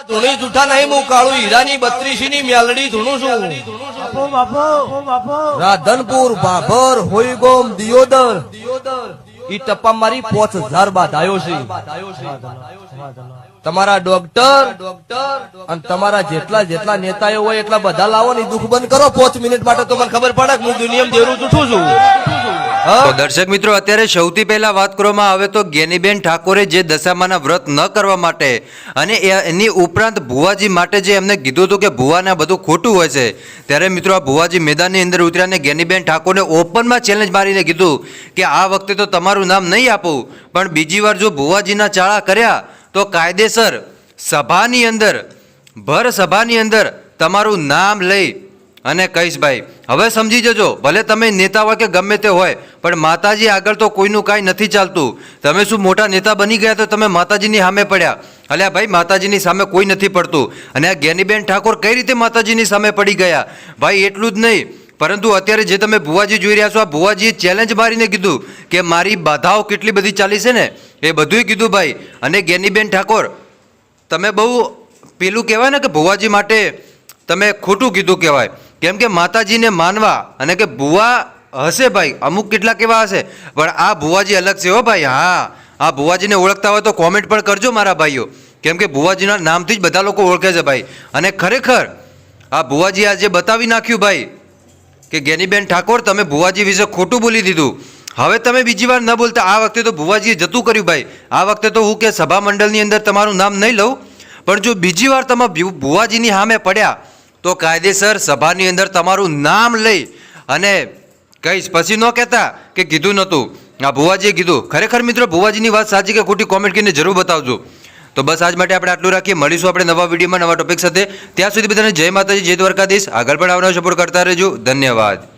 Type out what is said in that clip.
ધૂણી જૂઠા નહીં, હું કાળુ હીરાની 32 ની મેલડી ધૂણું છું. રાધનપુર, ભાભર, હોઈગોમ, દિયોદર ઈ ટપ્પા મારી 5000 બાધાયો છે. તમારા ડોક્ટર અને તમારા જેટલા નેતાઓ હોય એટલા બધા લાવો ને દુઃખ બંધ કરો 5 મિનિટ માટે, તો મને ખબર પડે કે હું દુનિયામાં દેરું જૂઠું છું. તો દર્શક મિત્રો, અત્યારે સૌથી પહેલા વાત કરવામાં આવે તો જ્ઞાનીબેન ઠાકોરે જે દશામાના વ્રત ન કરવા માટે અને એની ઉપરાંત ભુવાજી માટે જે એમને કીધું હતું કે ભુવાને બધું ખોટું હોય છે, ત્યારે મિત્રો આ ભુવાજી મેદાનની અંદર ઉતર્યા અને જ્ઞાનીબેન ઠાકોરને ઓપનમાં ચેલેન્જ મારીને કીધું કે આ વખતે તો તમારું નામ નહીં આપું, પણ બીજી વાર જો ભુવાજીના ચાળા કર્યા તો કાયદેસર સભાની અંદર, ભર સભાની અંદર તમારું નામ લઈ અને કહીશ ભાઈ હવે સમજી જજો, ભલે તમે નેતા હોય કે ગમે તે હોય, પણ માતાજી આગળ તો કોઈનું કાંઈ નથી ચાલતું. તમે શું મોટા નેતા બની ગયા તો તમે માતાજીની સામે પડ્યા? અલ્યા ભાઈ, માતાજીની સામે કોઈ નથી પડતું. અને આ જ્ઞાનીબેન ઠાકોર કઈ રીતે માતાજીની સામે પડી ગયા? ભાઈ એટલું જ નહીં, પરંતુ અત્યારે જે તમે ભુવાજી જોઈ રહ્યા છો, આ ભુવાજીએ ચેલેન્જ મારીને કીધું કે મારી બાધાઓ કેટલી બધી ચાલી છે ને એ બધુંય કીધું ભાઈ. અને જ્ઞાનીબેન ઠાકોર, તમે બહુ પેલું કહેવાય ને કે ભુવાજી માટે તમે ખોટું કીધું કહેવાય, કેમ કે માતાજીને માનવા અને કે ભુવા હશે ભાઈ, અમુક કેટલાક એવા હશે, પણ આ ભુવાજી અલગ છે હો ભાઈ. હા, આ ભુવાજીને ઓળખતા હોય તો કોમેન્ટ પણ કરજો મારા ભાઈઓ, કેમ કે ભુવાજીના નામથી જ બધા લોકો ઓળખે છે ભાઈ. અને ખરેખર આ ભુવાજી આજે બતાવી નાખ્યું ભાઈ કે જ્ઞાનીબેન ઠાકોર તમે ભુવાજી વિશે ખોટું બોલી દીધું. હવે તમે બીજી વાર ન બોલતા. આ વખતે તો ભુવાજીએ જતું કર્યું ભાઈ. આ વખતે તો હું કે સભા મંડળની અંદર તમારું નામ નહીં લઉં, પણ જો બીજી વાર તમે ભુવાજીની સામે પડ્યા તો કાયદેસર સભાની અંદર તમારું નામ લઈ અને કહીશ. પછી ન કહેતા કે કીધું નહોતું, આ ભુવાજીએ કીધું. ખરેખર મિત્રો, ભુવાજીની વાત સાચી કે ખોટી કોમેન્ટ કરીને જરૂર બતાવજો. તો બસ આજ માટે આપણે આટલું રાખીએ. મળીશું આપણે નવા વિડીયોમાં નવા ટોપિક સાથે. ત્યાં સુધી બધાને જય માતાજી, જય દ્વારકાધીશ. આગળ પણ આવનાર સપોર્ટ કરતા રહેજો. ધન્યવાદ.